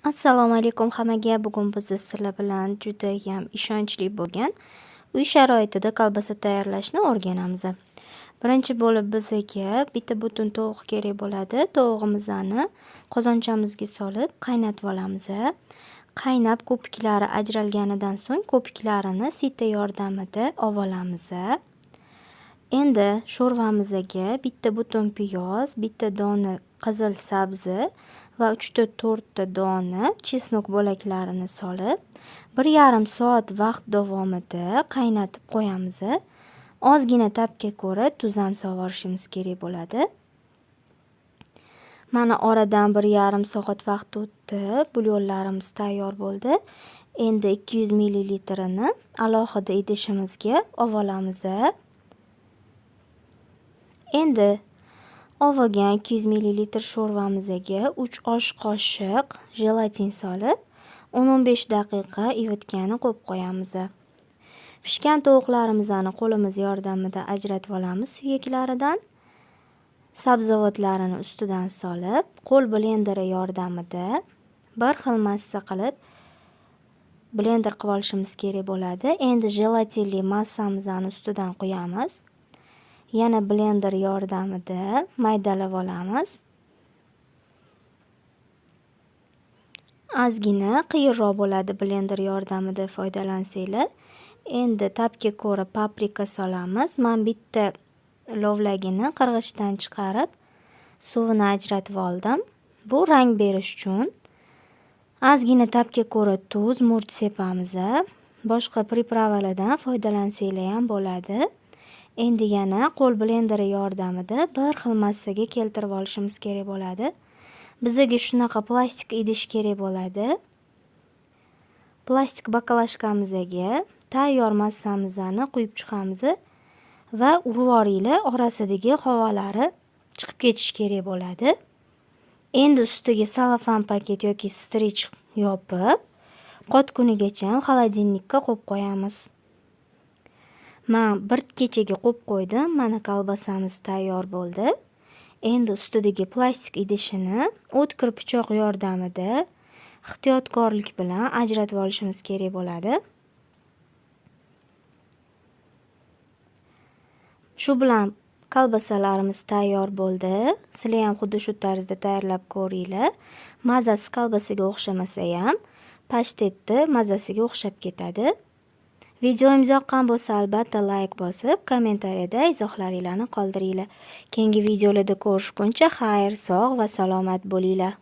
Assalomu alaykum hammaga. Bugun biz sizlar bilan judayam ishonchli bo'lgan uy sharoitida kolbasa tayyorlashni o'rganamiz. Birinchi bo'lib bizga bitta butun tovuq kerak bo'ladi. Tovuqimizni qozonchamizga solib qaynatib olamiz. Qaynab ko'piklari ajralganidan so'ng ko'piklarini sita yordamida olamiz. Endi sho'rvamizga bitta butun piyoz, bitta dona qizil sabzi va 3-4 ta dona chesnok bo'laklarini solib 1,5 soat vaqt davomida qaynatib qo'yamiz. Ozgina ta'bga ko'ra tuz ham sovurishimiz kerak bo'ladi. Mana oradan 1,5 soat vaqt o'tdi. Bulyonlarimiz tayyor bo'ldi. Endi 200 ml ni alohida idishimizga olamiz. Endi olgan 200 ml sho'rvamizga 3 osh qoshiq jelatin solib 10-15 daqiqa ivitgani qo'yib qo'yamiz. Pishgan tovuqlarimizni qo'limiz yordamida ajratib olamiz suyaklaridan. Sabzavotlarini ustidan solib, qo'l blenderi yordamida bir xil massa qilib blender qilib olishimiz kerak bo'ladi. Endi jelatinli massamizni ustidan qo'yamiz. Yana blender yordamida maydalab olamiz. Ozgina qiyinroq bo'ladi blender yordamida foydalansanglar. Endi ta'bga ko'ra paprika solamiz. Men bitta lovlagini qirg'ichdan chiqarib, suvini ajratib oldim. Bu rang berish uchun. Ozgina ta'bga ko'ra tuz, murch sepamiz. Boshqa pripravalardan foydalansanglar ham bo'ladi. Endi yana qo'l blenderi yordamida bir xil massaga keltirib olishimiz kerak bo'ladi. Bizga shunaqa plastik idish kerak bo'ladi. Plastik bakalashkamizga tayyor massamizni quyib chiqamiz va urvoringlar orasidagi havolari chiqib ketish kerak bo'ladi. Endi ustiga salofan paket yoki strich yopib, qotqunigacha xolodilnikka qo'yib qo'yamiz. Men bir kechaga qo'yib qo'ydim. Mana kolbasamiz tayyor bo'ldi. Endi ustidagi plastik idishini o'tkir pichoq yordamida ehtiyotkorlik bilan ajratib olishimiz kerak bo'ladi. Shu bilan kolbasalarimiz tayyor bo'ldi. Sizlar ham xuddi shu tarzda tayyorlab ko'ringlar. Mazasi kolbasaga o'xshamasa ham pashtetni mazasiga o'xshab ketadi. Videomiz yoqqan bo'lsa albatta like bosib, kommentariyada izohlaringizni qoldiringlar. Keyingi videolarda ko'rishguncha xayr, sog' va salomat bo'linglar.